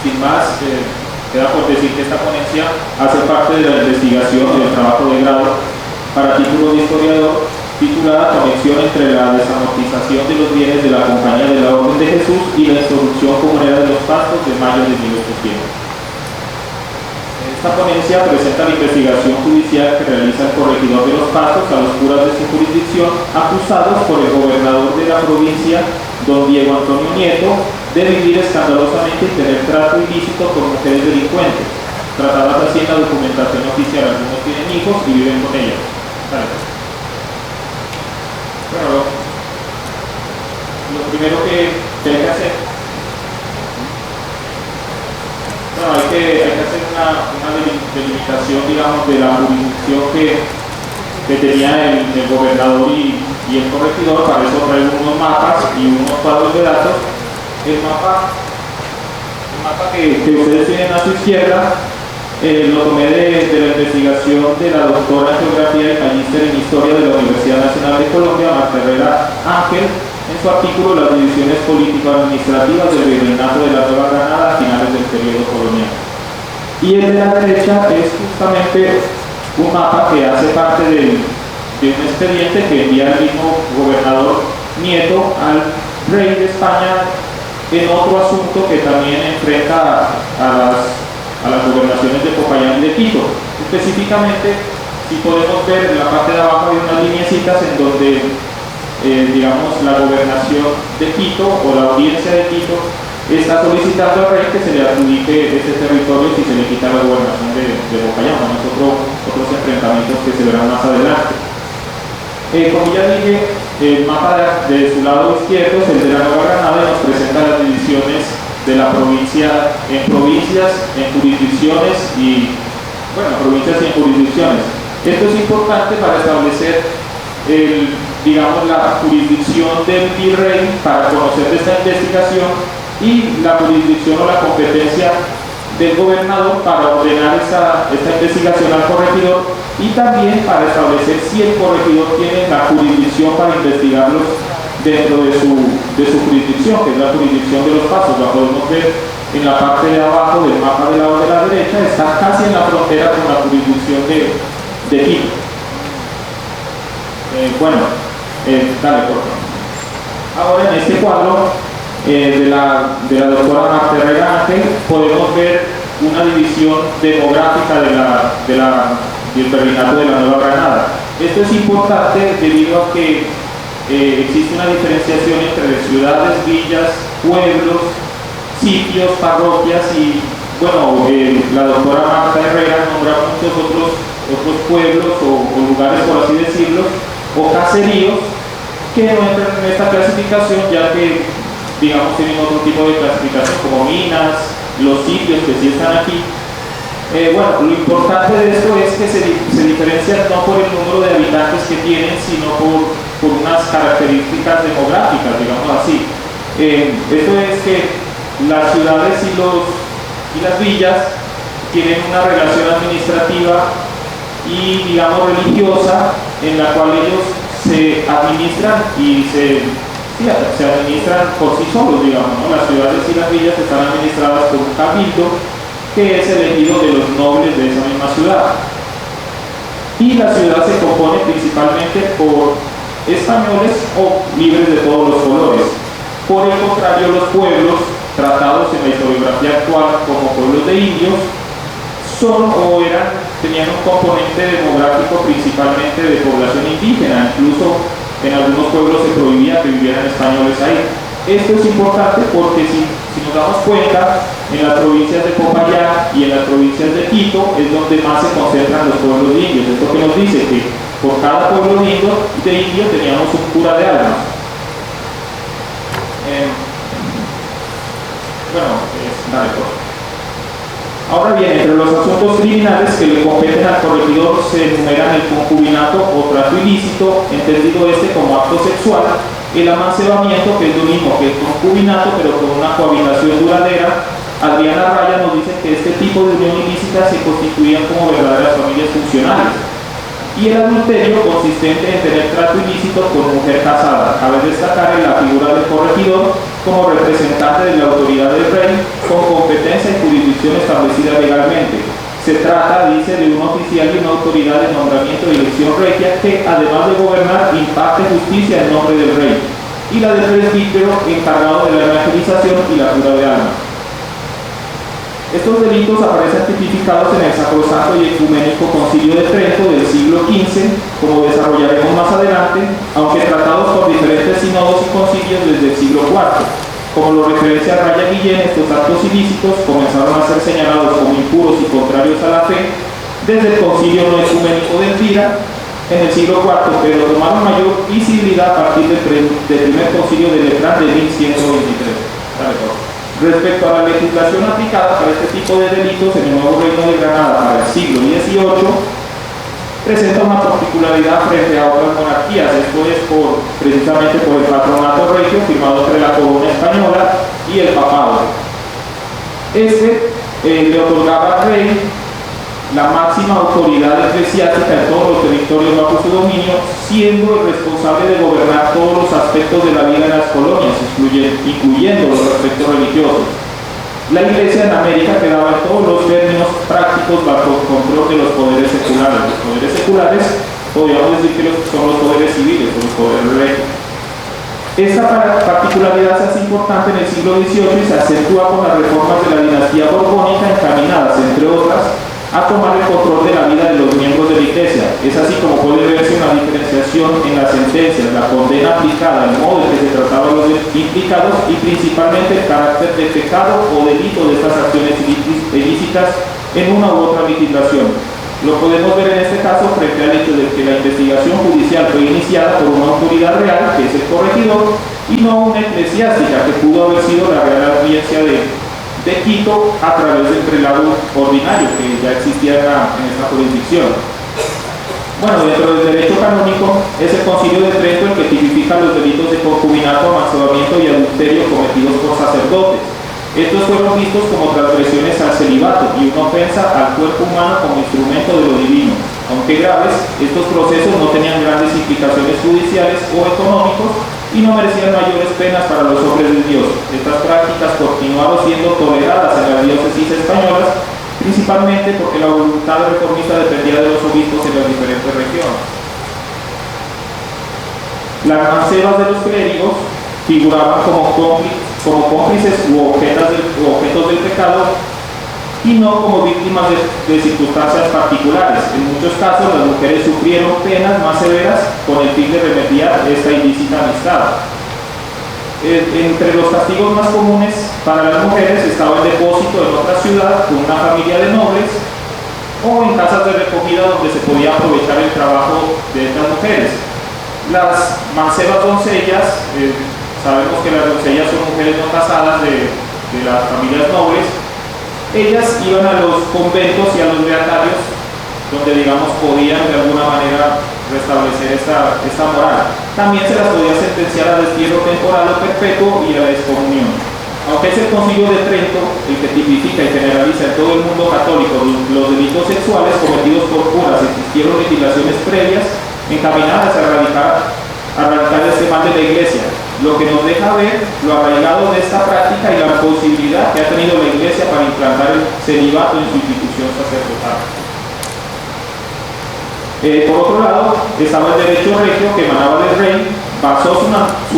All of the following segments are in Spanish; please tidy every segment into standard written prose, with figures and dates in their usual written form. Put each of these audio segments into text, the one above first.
sin más, queda por decir que esta ponencia hace parte de la investigación del trabajo de grado para título de historiador titulada Conexión entre la desamortización de los bienes de la Compañía de la Orden de Jesús y la introducción comunera de los pastos de mayo de 1800. Esta ponencia presenta la investigación judicial que realiza el corregidor de los pastos a los curas de su jurisdicción acusados por el gobernador de la provincia, don Diego Antonio Nieto, de vivir escandalosamente y tener trato ilícito con mujeres delincuentes, tratadas así en la documentación oficial. Algunos tienen hijos y viven con ellas. Bueno, lo primero que hay que hacer, hay que hacer una delimitación, digamos, de la jurisdicción que tenía el gobernador y el corregidor. Para eso traigo unos mapas y unos cuadros de datos. El mapa que ustedes tienen a su izquierda lo tomé de la investigación de la doctora en Geografía y magíster en Historia de la Universidad Nacional de Colombia, Marta Herrera Ángel, en su artículo Las divisiones político-administrativas del virreinato de la Nueva Granada a finales del periodo colonial. Y el de la derecha es justamente un mapa que hace parte de un expediente que envía el mismo gobernador Nieto al rey de España en otro asunto que también enfrenta a las gobernaciones de Popayán y de Quito. Específicamente, si podemos ver en la parte de abajo hay unas lineecitas en donde digamos, la gobernación de Quito o la audiencia de Quito está solicitando al rey que se le adjudique este territorio si se le quita la gobernación de Popayán. Bueno, otros enfrentamientos que se verán más adelante. Como ya dije, el mapa de su lado izquierdo es el de la Nueva Granada y nos presenta las divisiones de la provincia en provincias, en jurisdicciones y, bueno, provincias y en jurisdicciones. Esto es importante para establecer digamos, la jurisdicción del virrey para conocer de esta investigación y la jurisdicción o la competencia del gobernador para ordenar esta investigación al corregidor y también para establecer si el corregidor tiene la jurisdicción para investigarlos dentro de su jurisdicción, que es la jurisdicción de los pasos. La podemos ver en la parte de abajo del mapa del lado de la derecha, está casi en la frontera con la jurisdicción de Quito. Dale, por favor. Ahora en este cuadro de la doctora Marta Herrera Ángel podemos ver una división demográfica del virreinato de la Nueva Granada. Esto es importante debido a que existe una diferenciación entre ciudades, villas, pueblos, sitios, parroquias y, bueno, la doctora Marta Herrera nombra muchos otros pueblos o lugares, por así decirlo, o caseríos que no entran en esta clasificación, ya que, digamos, tienen otro tipo de clasificación como minas, los sitios que sí están aquí. Bueno, lo importante de esto es que se diferencian no por el número de habitantes que tienen, sino por unas características demográficas, digamos así. Esto es que las ciudades y las villas tienen una relación administrativa y, digamos, religiosa, en la cual ellos se administran y se administran por sí solos, digamos, ¿no? Las ciudades y las villas están administradas por un cabildo que es elegido de los nobles de esa misma ciudad. Y la ciudad se compone principalmente por españoles o libres de todos los colores. Por el contrario, los pueblos tratados en la historiografía actual como pueblos de indios tenían un componente demográfico principalmente de población indígena. Incluso en algunos pueblos se prohibía que vivieran españoles ahí. Esto es importante porque si nos damos cuenta, en las provincias de Popayán y en las provincias de Quito es donde más se concentran los pueblos de indios. Esto que nos dice que por cada pueblo de indio teníamos un cura de almas. Dale, por favor. Ahora bien, entre los asuntos criminales que le competen al corregidor se enumeran el concubinato o trato ilícito, entendido como acto sexual, el amancebamiento, que es lo mismo que el concubinato, pero con una cohabitación duradera. Adriana Raya nos dice que este tipo de unión ilícita se constituían como verdaderas familias funcionales. Y el adulterio, consistente en tener trato ilícito con mujer casada. Cabe destacar en la figura del corregidor como representante de la autoridad del rey con competencia y jurisdicción establecida legalmente. Se trata, dice, de un oficial y una autoridad de nombramiento y elección regia que, además de gobernar, imparte justicia en nombre del rey, y la del presbítero encargado de la evangelización y la cura de almas. Estos delitos aparecen tipificados en el Sacrosanto y Ecuménico Concilio de Trento del siglo XV, como desarrollaremos más adelante, aunque tratados por diferentes sínodos y concilios desde el siglo IV. Como lo referencia Raya Guillén, estos actos ilícitos comenzaron a ser señalados como impuros y contrarios a la fe desde el Concilio No Ecuménico de Elvira en el siglo IV, pero tomaron mayor visibilidad a partir del primer concilio de Letrán de 1123. Respecto a la legislación aplicada para este tipo de delitos en el nuevo Reino de Granada para el siglo XVIII, presenta una particularidad frente a otras monarquías. Esto es precisamente por el patronato regio firmado entre la corona española y el papado. Este le otorgaba al rey la máxima autoridad eclesiástica en todos los territorios bajo su dominio, siendo el responsable de gobernar todos los aspectos de la vida en las colonias, incluyendo los aspectos religiosos. La Iglesia en América quedaba en todos los términos prácticos bajo el control de los poderes seculares. Los poderes seculares, podríamos decir que son los poderes civiles o los poderes regios. Esta particularidad se hace importante en el siglo XVIII y se acentúa con las reformas de la dinastía borbónica encaminadas, entre otras, a tomar el control de la vida de los miembros de la Iglesia. Es así como puede verse una diferenciación en las sentencias, la condena aplicada, el modo en que se trataban los implicados y principalmente el carácter de pecado o delito de estas acciones ilícitas en una u otra legislación. Lo podemos ver en este caso frente al hecho de que la investigación judicial fue iniciada por una autoridad real, que es el corregidor, y no una eclesiástica, que pudo haber sido la Real Audiencia de Quito a través del prelado ordinario que ya existía en esta jurisdicción. Bueno, dentro del derecho canónico es el Concilio de Trento el que tipifica los delitos de concubinato, amancebamiento y adulterio cometidos por sacerdotes. Estos fueron vistos como transgresiones al celibato y una ofensa al cuerpo humano como instrumento de lo divino. Aunque graves, estos procesos no tenían grandes implicaciones judiciales o económicos y no merecían mayores penas para los hombres de Dios. Estas prácticas continuaron siendo toleradas en las diócesis españolas, principalmente porque la voluntad reformista dependía de los obispos en las diferentes regiones. Las mancebas de los clérigos figuraban como cómplices u objetos del pecado y no como víctimas de circunstancias particulares. En muchos casos las mujeres sufrieron penas más severas con el fin de remediar esta ilícita amistad. Entre los castigos más comunes para las mujeres estaba el depósito en otra ciudad con una familia de nobles o en casas de recogida donde se podía aprovechar el trabajo de estas mujeres. Las mancebas doncellas, sabemos que las doncellas son mujeres no casadas de las familias nobles. Ellas iban a los conventos y a los beatarios donde, digamos, podían de alguna manera restablecer esta moral. También se las podía sentenciar a destierro temporal o perpetuo y a la excomunión. Aunque es el Concilio de Trento el que tipifica y generaliza en todo el mundo católico los delitos sexuales cometidos por curas, existieron legislaciones previas encaminadas a erradicar este mal de la Iglesia, lo que nos deja ver lo arraigado de esta práctica y la posibilidad que ha tenido la Iglesia para implantar el celibato en su institución sacerdotal. Por otro lado, estaba el derecho regio que emanaba del rey, basó su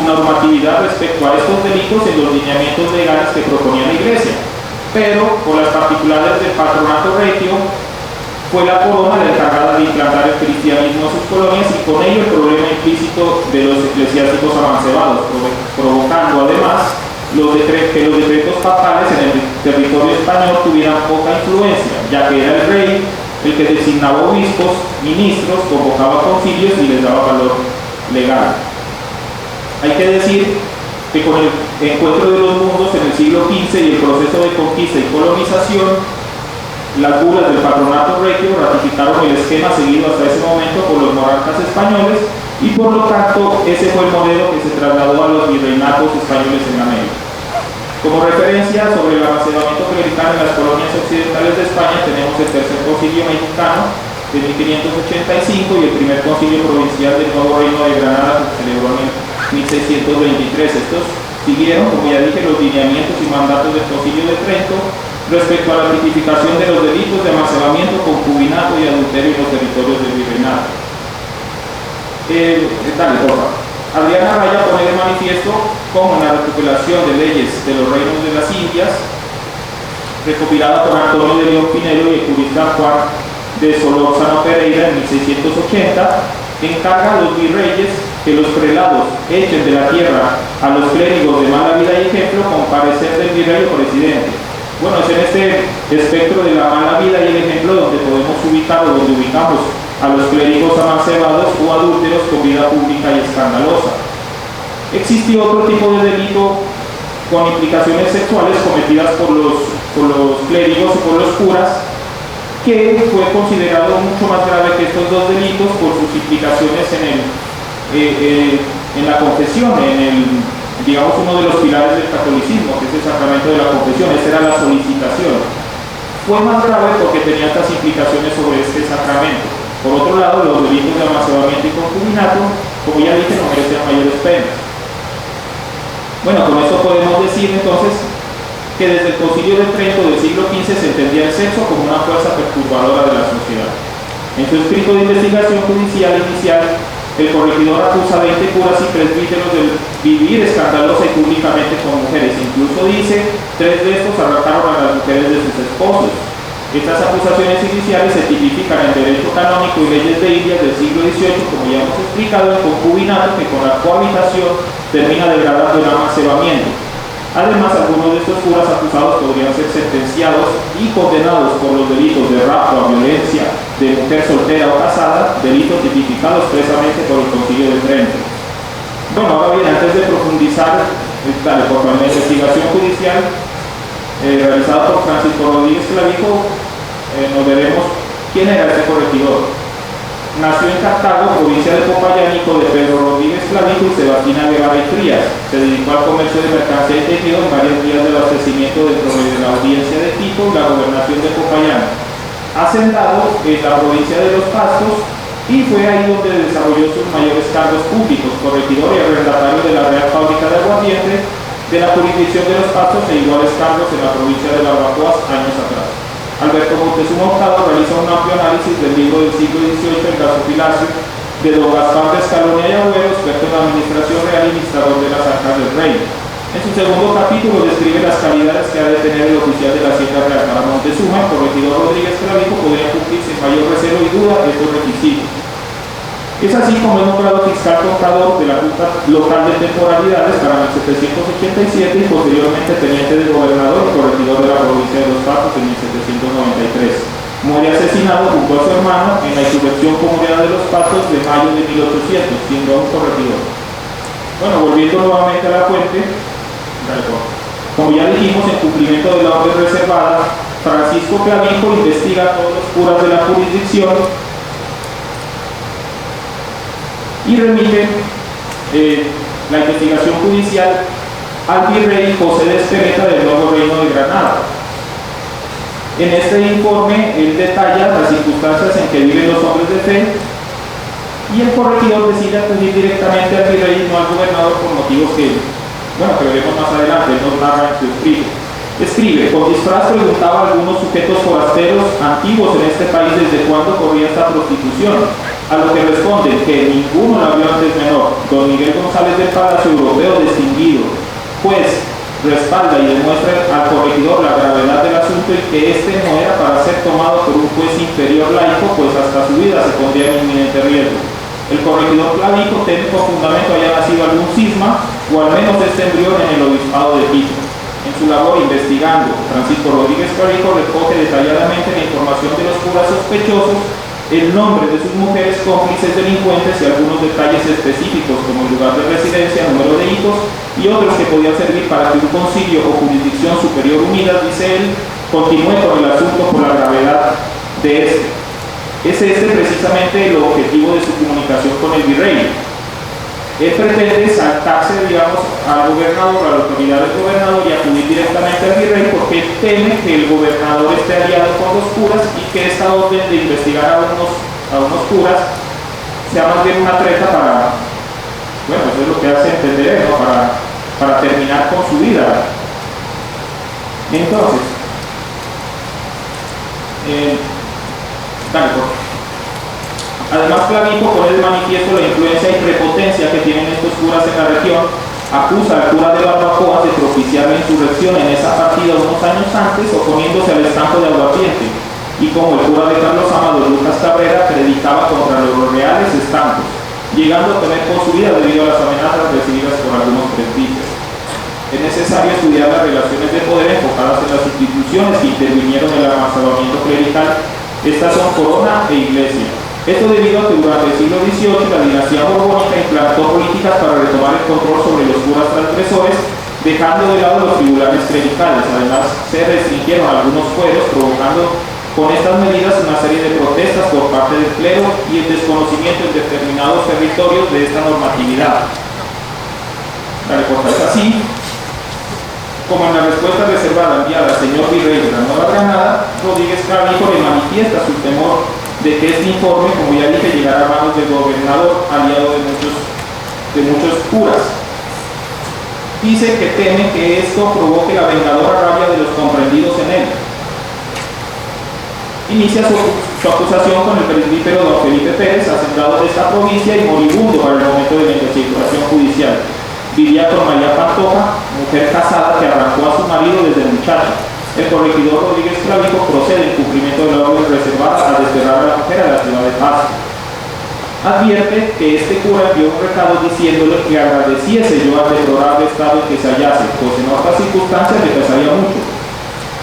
normatividad respecto a estos delitos en los lineamientos legales que proponía la Iglesia, pero por las particularidades del patronato regio fue la corona la encargada de implantar el cristianismo en sus colonias y con ello el problema implícito de los eclesiásticos amancebados, provocando además que los decretos papales en el territorio español tuvieran poca influencia, ya que era el rey el que designaba obispos, ministros, convocaba concilios y les daba valor legal. Hay que decir que con el encuentro de los mundos en el siglo XV y el proceso de conquista y colonización, las bulas del patronato regio ratificaron el esquema seguido hasta ese momento por los monarcas españoles y por lo tanto ese fue el modelo que se trasladó a los virreinatos españoles en América. Como referencia sobre el amancebamiento clerical en las colonias occidentales de España tenemos el tercer concilio mexicano de 1585 y el primer concilio provincial del nuevo Reino de Granada que se celebró en 1623. Estos siguieron, como ya dije, los lineamientos y mandatos del Concilio de Trento respecto a la tipificación de los delitos de amancebamiento, concubinato y adulterio en los territorios del virreinato. Dale, por favor. Adriana Raya pone de manifiesto cómo en la recopilación de leyes de los reinos de las Indias, recopilada por Antonio de León Pinelo y el jurista Juan de Solórzano Pereira en 1680, encarga a los virreyes que los prelados echen de la tierra a los clérigos de mala vida y ejemplo con parecer del virrey o presidente. Bueno, es en este espectro de la mala vida y el ejemplo donde podemos ubicar o donde ubicamos a los clérigos amancebados o adúlteros con vida pública y escandalosa. Existió otro tipo de delito con implicaciones sexuales cometidas por los clérigos o por los curas, que fue considerado mucho más grave que estos dos delitos por sus implicaciones en la confesión, digamos, uno de los pilares del catolicismo, que es el sacramento de la confesión. Esa era la solicitación. Fue más grave porque tenía estas implicaciones sobre este sacramento. Por otro lado, los delitos de amancebamiento y concubinato, como ya dije, no merecen mayores penas. Bueno, con esto podemos decir entonces que desde el Concilio de Trento del siglo XV se entendía el sexo como una fuerza perturbadora de la sociedad. En su escrito de investigación judicial inicial, el corregidor acusa a 20 curas y presbíteros de vivir escandalosa y públicamente con mujeres. Incluso dice, 3 de estos arrancaron a las mujeres de sus esposos. Estas acusaciones iniciales se tipifican en derecho canónico y leyes de Indias del siglo XVIII, como ya hemos explicado, en concubinato, que con la cohabitación termina degradando el amancebamiento. Además, algunos de estos curas acusados podrían ser sentenciados y condenados por los delitos de rapto a violencia de mujer soltera o casada, delitos tipificados expresamente por el Concilio de Trento. Bueno, ahora bien, antes de profundizar por la investigación judicial realizada por Francisco Rodríguez Clavijo, nos veremos quién era este corregidor. Nació en Cartago, provincia de Popayán, hijo de Pedro Rodríguez Clavijo y Sebastiana Guevara y Frías. Se dedicó al comercio de mercancía y tejido en varias vías de abastecimiento dentro de la audiencia de Quito y la gobernación de Popayán. Hacendado en la provincia de Los Pastos, y fue ahí donde desarrolló sus mayores cargos públicos, corregidor y arrendatario de la Real Fábrica de Aguardiente, de la jurisdicción de Los Pastos e iguales cargos en la provincia de Barbacoas años atrás. Alberto Montezuma Hurtado realiza un amplio análisis del libro del siglo XVIII, El Gasofilacio, de don Gaspar de Escalonia y Agüero, experto en la administración real y administrador de las arcas del reino. En su segundo capítulo describe las calidades que ha de tener el oficial de la Hacienda Real. Para Montezuma, el corregidor Rodríguez Clavijo podría cumplir sin mayor recelo y duda estos requisitos. Es así como es nombrado fiscal contador de la Junta Local de Temporalidades para 1787 y posteriormente teniente de gobernador y corregidor de la provincia de Los Pastos en 1793. Muere asesinado junto a su hermano en la insurrección comunera de Los Pastos de mayo de 1800, siendo aún corregidor. Bueno, volviendo nuevamente a la fuente, como ya dijimos, en cumplimiento de la orden reservada, Francisco Clavijo investiga a todos los curas de la jurisdicción y remite la investigación judicial al virrey José de Espereta del Nuevo Reino de Granada. En este informe él detalla las circunstancias en que viven los hombres de fe y el corregidor decide acudir directamente al virrey y no al gobernador por motivos que veremos más adelante. Él nos narra en su escrito. Escribe, con disfraz preguntaba a algunos sujetos forasteros antiguos en este país desde cuándo corría esta prostitución, a lo que responden que ninguno la vio antes menor. Don Miguel González del Palacio, europeo distinguido, juez, respalda y demuestra al corregidor la gravedad del asunto y que este no era para ser tomado por un juez inferior laico, pues hasta su vida se pondría en inminente riesgo. El corregidor Clavijo teme con fundamento haya nacido algún cisma o al menos este embrión en el obispado de Quito. En su labor investigando, Francisco Rodríguez Clavijo recoge detalladamente la información de los curas sospechosos, el nombre de sus mujeres cómplices delincuentes y algunos detalles específicos como el lugar de residencia, número de hijos y otros que podían servir para que un concilio o jurisdicción superior unida, dice él, continúe con el asunto por la gravedad de este. Es este precisamente el objetivo de su comunicación con el virrey. Él pretende saltarse, digamos, al gobernador, a la autoridad del gobernador y acudir directamente al virrey porque teme que el gobernador esté aliado con los curas y que esta orden de investigar a unos curas sea más bien una treta para, eso es lo que hace hace entender, ¿no? Para terminar con su vida. Entonces, además Clavijo pone de manifiesto la influencia y prepotencia que tienen estos curas en la región, acusa al cura de Barbacoas de propiciar la insurrección en esa partida unos años antes, oponiéndose al estanco de Aguardiente, y como el cura de Carlos Amado Lucas Cabrera predicaba contra los reales estancos, llegando a temer por su vida debido a las amenazas recibidas por algunos presbíteros. Es necesario estudiar las relaciones de poder enfocadas en las instituciones que intervinieron en el amansamiento clerical. Estas son corona e iglesia. Esto debido a que durante el siglo XVIII la dinastía borbónica implantó políticas para retomar el control sobre los curas transgresores, dejando de lado los tribunales clericales. Además, se restringieron algunos fueros, provocando con estas medidas una serie de protestas por parte del clero y el desconocimiento en determinados territorios de esta normatividad. La respuesta es así. Como en la respuesta reservada enviada al señor Virrey de la Nueva Granada, Rodríguez Clavijo le manifiesta su temor de que este informe, como ya dije, llegará a manos del gobernador, aliado de muchos curas. Dice que teme que esto provoque la vengadora rabia de los comprendidos en él. Inicia su acusación con el presbítero don Felipe Pérez, hacendado de esta provincia y moribundo para el momento de la investigación judicial. Vivía con María Pantoja, mujer casada que arrancó a su marido desde muchacho. El corregidor Rodríguez Clavijo procede en cumplimiento de la orden reservada a desterrar a la mujer a la ciudad de Pasto. Advierte que este cura envió un recado diciéndole que agradeciese yo al deplorable estado en que se hallase, pues en otras circunstancias le pesaría mucho.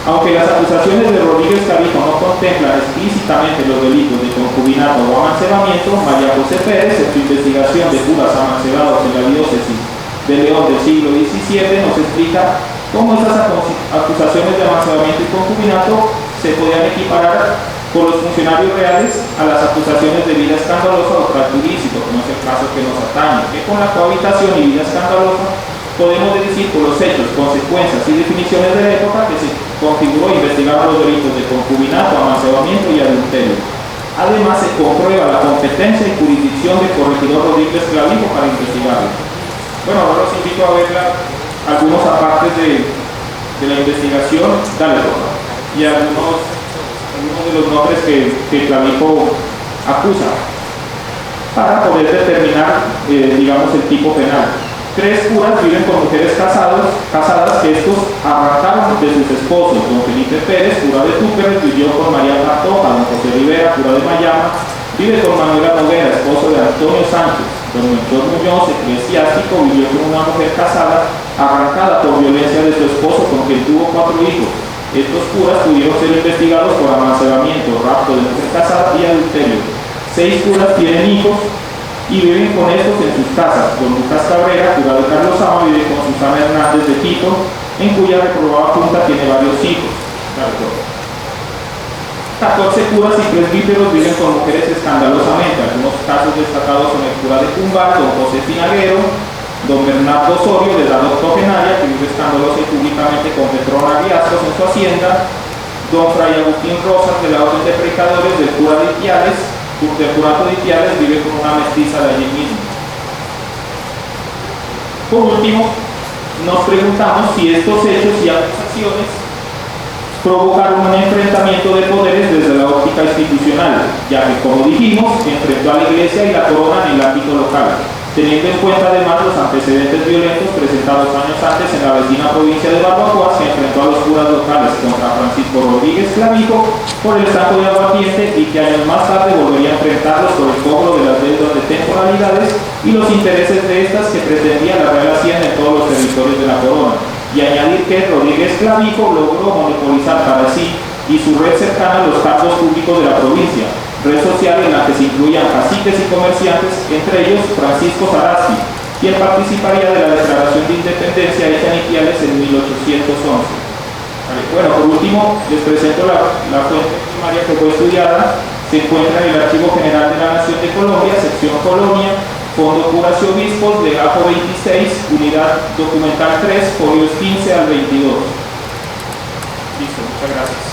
Aunque las acusaciones de Rodríguez Clavijo no contemplan explícitamente los delitos de concubinato o amancebamiento, María José Pérez, en su investigación de curas amancebados en la diócesis de León del siglo XVII, nos explica cómo estas acusaciones de amancebamiento y concubinato se podían equiparar por los funcionarios reales a las acusaciones de vida escandalosa o tracto ilícito, como es el caso que nos atañe, que con la cohabitación y vida escandalosa podemos decir por los hechos, consecuencias y definiciones de la época que se configuró e investigaron los delitos de concubinato, amancebamiento y adulterio. Además, se comprueba la competencia y jurisdicción del corregidor Rodríguez Clavijo para investigarlo. Bueno, ahora los invito a ver algunos apartes de la investigación, dale, y algunos de los nombres que Clavijo acusa para poder determinar, digamos, el tipo penal. 3 curas viven con mujeres casadas que estos arrancaron de sus esposos. Don Felipe Pérez, cura de Túpez, vivió con María Pantoja. Don José Rivera, cura de Mayama, vive con Manuela Noguera, esposo de Antonio Sánchez. Don Melchor Muñoz, eclesiástico, vivió con una mujer casada arrancada por violencia de su esposo, con quien tuvo 4 hijos. Estos curas pudieron ser investigados por amancebamiento, rapto de mujer casada y adulterio. 6 curas tienen hijos y viven con estos en sus casas. Don Lucas Cabrera, cura de Carlos Amado, vive con Susana Hernández de Quito, en cuya reprobada junta tiene varios hijos. 14 curas y presbíteros viven con mujeres escandalosamente. Algunos casos destacados son el cura de Cumbal, don José Finaguero, don Bernardo Osorio, de edad octogenaria, que vive escandalosa y públicamente con Petrona Riascos en su hacienda, don Fray Agustín Rosas, de la orden de predicadores, del cura de Ipiales, del curato de Ipiales, vive con una mestiza de allí mismo. Por último, nos preguntamos si estos hechos y acusaciones provocaron un enfrentamiento de poderes desde la óptica institucional, ya que, como dijimos, enfrentó a la Iglesia y la corona en el ámbito local, teniendo en cuenta además los antecedentes violentos presentados años antes en la vecina provincia de Barbacoas, que enfrentó a los curas locales contra Francisco Rodríguez Clavijo por el estanco de Aguardiente, y que años más tarde volvería a enfrentarlos por el cobro de las deudas de temporalidades y los intereses de estas que pretendía la Real Hacienda en todos los territorios de la corona. Y añadir que Rodríguez Clavijo logró monopolizar para sí y su red cercana los cargos públicos de la provincia, red social en la que se incluían caciques y comerciantes, entre ellos Francisco Sarasti, quien participaría de la declaración de independencia hecha en Ipiales en 1811. Bueno, por último, les presento la fuente primaria que fue estudiada. Se encuentra en el Archivo General de la Nación de Colombia, sección Colonia, Fondo Curas y Obispos, legajo 26, unidad documental 3, folios 15 al 22. Listo, muchas gracias.